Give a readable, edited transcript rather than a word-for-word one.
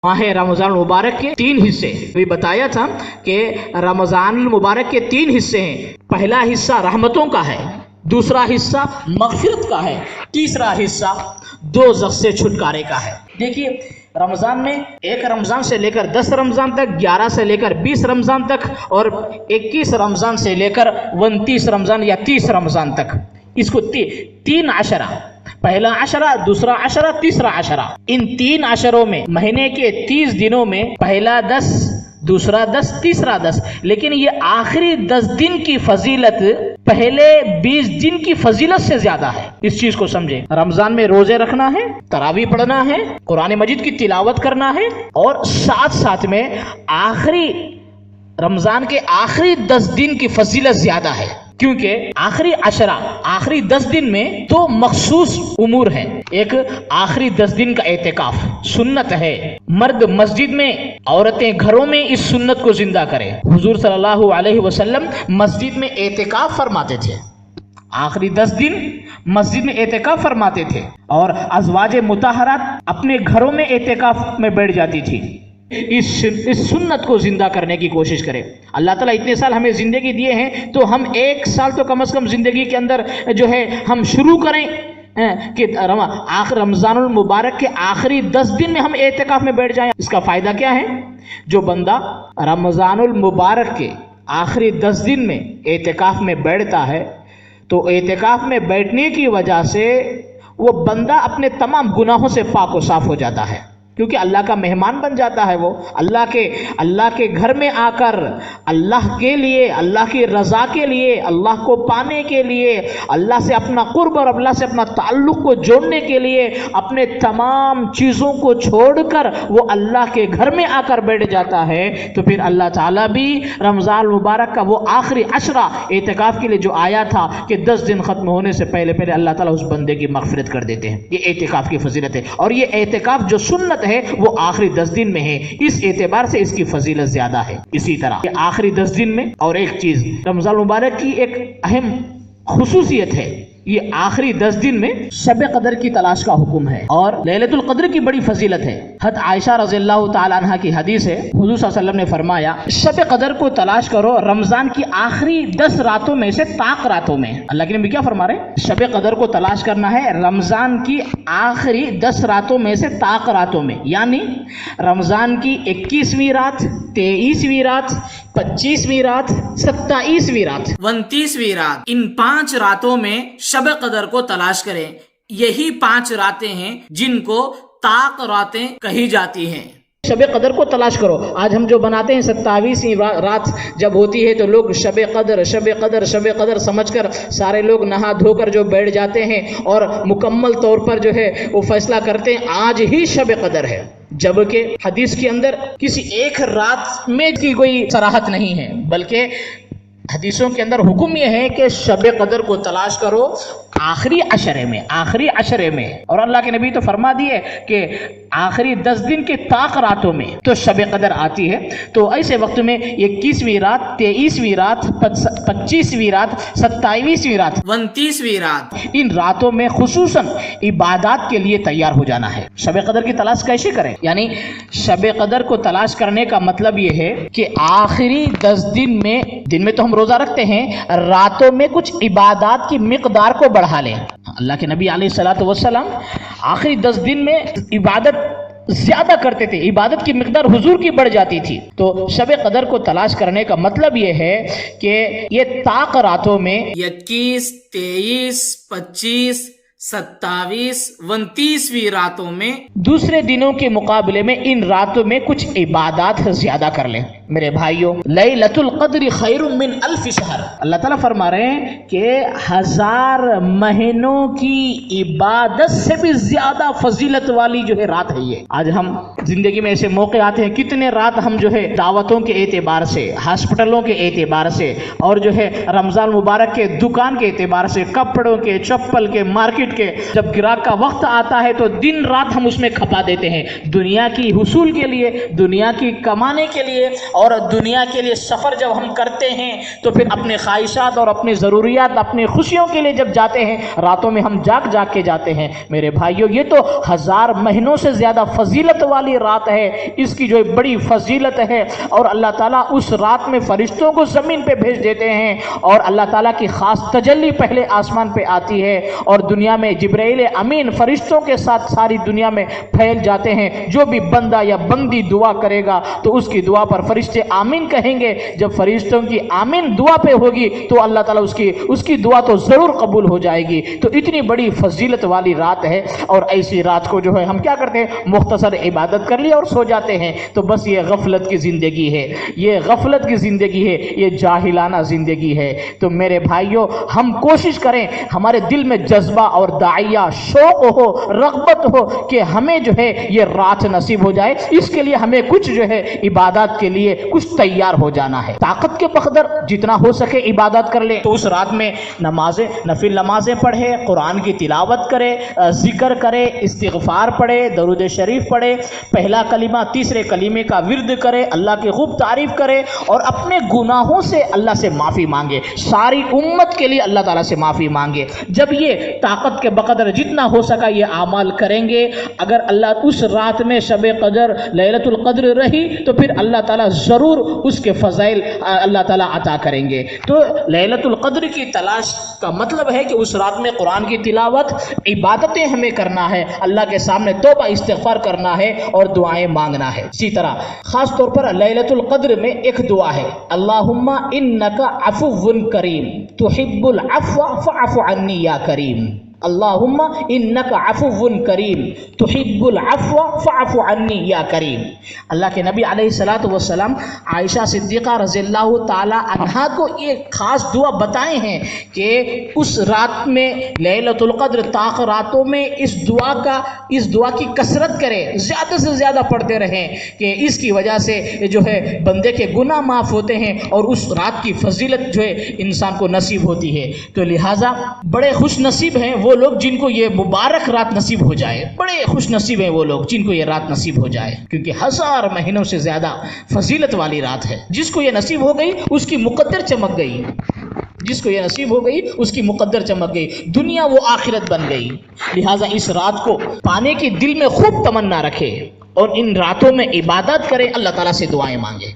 माह रमज़ान मुबारक के 3 हिस्से भी बताया था कि रमज़ान मुबारक के 3 हिस्से हैं। पहला हिस्सा रहमतों का है, दूसरा हिस्सा मग़फ़िरत का है, तीसरा हिस्सा दोज़ख से छुटकारे का है। देखिए रमज़ान में 1 रमज़ान से लेकर 10 रमज़ान तक, 11 से लेकर 20 रमज़ान तक और 21 रमज़ान से लेकर 29 रमज़ान या 30 रमज़ान तक, इसको 3 अशरा, पहला अशरा, दूसरा अशरा, तीसरा अशरा, इन 3 अशरों में महीने के 30 दिनों में पहला 10, दूसरा 10, तीसरा 10, लेकिन ये आखिरी 10 दिन की फजीलत पहले 20 दिन की फजीलत से ज्यादा है। इस चीज को समझे। रमजान में रोजे रखना है, तरावी पढ़ना है, कुरान मजीद की तिलावत करना है और साथ साथ में आखिरी रमजान के आखिरी 10 दिन की फजीलत ज्यादा है, क्योंकि आखिरी अशरा, आखिरी 10 दिन में 2 मखसूस उमूर हैं। एक आखिरी 10 दिन का एतिकाफ सुन्नत है, मर्द मस्जिद में, औरतें घरों में इस सुन्नत को जिंदा करें। हुजूर सल्लल्लाहु अलैहि वसल्लम मस्जिद में एतिकाफ फरमाते थे, आखिरी 10 दिन मस्जिद में एतिकाफ फरमाते थे और अज़वाज मुताहरात अपने घरों में एतिकाफ में बैठ जाती थी। इस सुन्नत को जिंदा करने की कोशिश करें। अल्लाह ताला इतने साल हमें जिंदगी दिए हैं तो हम 1 साल तो कम से कम जिंदगी के अंदर जो है हम शुरू करें कि रमज़ानुल मुबारक के आखिरी 10 दिन में हम एतिकाफ में बैठ जाएं। इसका फायदा क्या है? जो बंदा रमज़ानुल मुबारक के आखिरी 10 दिन में एतिकाफ में बैठता है तो एतिकाफ में बैठने की वजह से वो बंदा अपने तमाम गुनाहों से पाक और साफ हो जाता है, क्योंकि अल्लाह का मेहमान बन जाता है। वो अल्लाह के घर में आकर अल्लाह के लिए, अल्लाह की रज़ा के लिए, अल्लाह को पाने के लिए, अल्लाह से अपना कुर्ब और अल्लाह से अपना ताल्लुक़ को जोड़ने के लिए अपने तमाम चीज़ों को छोड़कर वो अल्लाह के घर में आकर बैठ जाता है। तो फिर अल्लाह ताला भी रमज़ान मुबारक का वो आखिरी अशरा एतिकाफ के लिए जो आया था कि 10 दिन ख़त्म होने से पहले पहले अल्लाह ताला उस बंदे की मग़फ़िरत कर देते हैं। ये एतिकाफ की फजीलत है और ये एतिकाफ जो सुन्नत है वो आखिरी 10 दिन में है, इस एतबार से इसकी फजीलत ज्यादा है। इसी तरह आखिरी 10 दिन में और एक चीज रमज़ान मुबारक की एक अहम खुसूसियत है, ये आखिरी 10 दिन में शब कदर की तलाश का हुक्म है और लैलतुल कद्र की बड़ी फजीलत है। हज़रत आयशा रज़ियल्लाहु ताला अन्हा की हदीस है, हुज़ूर सल्लल्लाहु अलैहि वसल्लम ने फरमाया शब कदर को तलाश करो रमजान की आखिरी 10 रातों में से ताक रातों में। अल्लाह के नबी क्या फरमा रहे हैं? शब कदर को तलाश करना है रमजान की आखिरी 10 रातों में से ताक रातों में, यानी रमजान की 21वीं रात, 23वीं रात, 25वीं रात, 27वीं रात, 29वीं रात, इन 5 रातों में शब कदर को तलाश करें। यही 5 रातें हैं जिनको ताक रातें कही जाती हैं। शब कदर को तलाश करो। आज हम जो बनाते हैं 27वीं रात जब होती है तो लोग शब कदर शब कदर शब कदर समझकर सारे लोग नहा धोकर जो बैठ जाते हैं और मुकम्मल तौर पर जो है वो फैसला करते हैं आज ही शब कदर है, जबकि हदीस के अंदर किसी एक रात में की कोई सराहत नहीं है, बल्कि हदीसों के अंदर हुक्म यह है कि शब कदर को तलाश करो आखिरी अशरे में, आखिरी अशरे में। और अल्लाह के नबी तो फरमा दिए कि आखिरी 10 दिन के ताक रातों में तो शब कदर आती है। तो ऐसे वक्त में 21वीं रात, 23वीं रात, 25वीं रात, 27वीं रात, 29वीं रात, इन रातों में खुसूसन इबादत के लिए तैयार हो जाना है। शब कदर की तलाश कैसे करें? यानी शब कदर को तलाश करने का मतलब ये है कि आखिरी 10 दिन में तो हम रोजा रखते हैं, रातों में कुछ इबादत की मिकदार को बढ़ा लें। अल्लाह के नबी अलैहिस्सलातु वस्सलाम आखिरी 10 दिन में इबादत ज्यादा करते थे, इबादत की मिकदार हुजूर की बढ़ जाती थी। तो शब कदर को तलाश करने का मतलब ये है कि ये ताक रातों में 21, 23, 25, 27, 29वीं रातों में दूसरे दिनों के मुकाबले में इन रातों में कुछ इबादत ज्यादा कर लें। मेरे भाइयों, लैलतुल क़द्र खैरुम मिन अल्फ शहर, अल्लाह ताला फरमा रहे हैं कि 1000 महीनों की इबादत से भी ज्यादा फजीलत वाली जो है रात है ये। आज हम जिंदगी में ऐसे मौके आते हैं, कितने रात हम जो है दावतों के एतबार से, हॉस्पिटलों के एतबार से और जो है रमजान मुबारक के दुकान के एतबार से, कपड़ों के, चप्पल के, मार्केट के, जब गिराक का वक्त आता है तो दिन रात हम उसमें खपा देते हैं। दुनिया की हुसूल के लिए, दुनिया की कमाने के लिए اور دنیا کے لیے سفر جب ہم کرتے ہیں تو پھر اپنے خواہشات اور اپنی ضروریات اپنی خوشیوں کے لیے جب جاتے ہیں راتوں میں ہم جاگ جاگ کے جاتے ہیں میرے بھائیوں یہ تو 1000 مہینوں سے زیادہ فضیلت والی رات ہے اس کی جو بڑی فضیلت ہے اور اللہ تعالیٰ اس رات میں فرشتوں کو زمین پہ بھیج دیتے ہیں اور اللہ تعالیٰ کی خاص تجلی پہلے آسمان پہ آتی ہے اور دنیا میں جبرائیل امین فرشتوں کے ساتھ ساری دنیا میں پھیل جاتے ہیں جو بھی بندہ یا بندی دعا کرے گا تو اس کی دعا پر فرشتے آمین کہیں گے جب فرشتوں کی آمین دعا پہ ہوگی تو اللہ تعالیٰ اس کی دعا تو ضرور قبول ہو جائے گی تو اتنی بڑی فضیلت والی رات ہے اور ایسی رات کو جو ہے ہم کیا کرتے ہیں مختصر عبادت کر لی اور سو جاتے ہیں تو بس یہ غفلت کی زندگی ہے یہ غفلت کی زندگی ہے یہ جاہلانہ زندگی ہے تو میرے بھائیوں ہم کوشش کریں ہمارے دل میں جذبہ اور داعیہ شوق ہو رغبت ہو کہ ہمیں جو ہے یہ رات نصیب ہو جائے اس کے لیے ہمیں کچھ جو ہے عبادات کے لیے کچھ تیار ہو جانا ہے طاقت کے بقدر جتنا ہو سکے عبادت کر لیں تو اس رات میں نمازیں نفل نمازیں پڑھے قرآن کی تلاوت کرے ذکر کرے استغفار پڑھے درود شریف پڑھے پہلا کلمہ تیسرے کلمے کا ورد کرے اللہ کی خوب تعریف کرے اور اپنے گناہوں سے اللہ سے معافی مانگے ساری امت کے لیے اللہ تعالیٰ سے معافی مانگے جب یہ طاقت کے بقدر جتنا ہو سکا یہ اعمال کریں گے اگر اللہ اس رات میں شب قدر لیلۃ القدر رہی تو پھر اللہ تعالیٰ ضرور اس کے فضائل اللہ تعالیٰ عطا کریں گے تو لیلۃ القدر کی تلاش کا مطلب ہے کہ اس رات میں قرآن کی تلاوت عبادتیں ہمیں کرنا ہے اللہ کے سامنے توبہ استغفار کرنا ہے اور دعائیں مانگنا ہے اسی طرح خاص طور پر لیلۃ القدر میں ایک دعا ہے اللہم انک عفو کریم تحب العفو فاعف عنی یا کریم اللہم انک عفو کریم تحب العفو فاعف عنی یا کریم اللہ کے نبی علیہ السلام عائشہ صدیقہ رضی اللہ تعالی عنہا کو ایک خاص دعا بتائے ہیں کہ اس رات میں لیلۃ القدر طاق راتوں میں اس دعا کی کثرت کرے زیادہ سے زیادہ پڑھتے رہیں کہ اس کی وجہ سے جو ہے بندے کے گناہ معاف ہوتے ہیں اور اس رات کی فضیلت جو ہے انسان کو نصیب ہوتی ہے تو لہٰذا بڑے خوش نصیب ہیں وہ لوگ جن کو یہ مبارک رات نصیب ہو جائے بڑے خوش نصیب ہیں وہ لوگ جن کو یہ رات نصیب ہو جائے کیونکہ 1000 مہینوں سے زیادہ فضیلت والی رات ہے جس کو یہ نصیب ہو گئی اس کی مقدر چمک گئی جس کو یہ نصیب ہو گئی اس کی مقدر چمک گئی دنیا وہ آخرت بن گئی لہٰذا اس رات کو پانے کی دل میں خوب تمنا رکھے اور ان راتوں میں عبادت کرے اللہ تعالیٰ سے دعائیں مانگے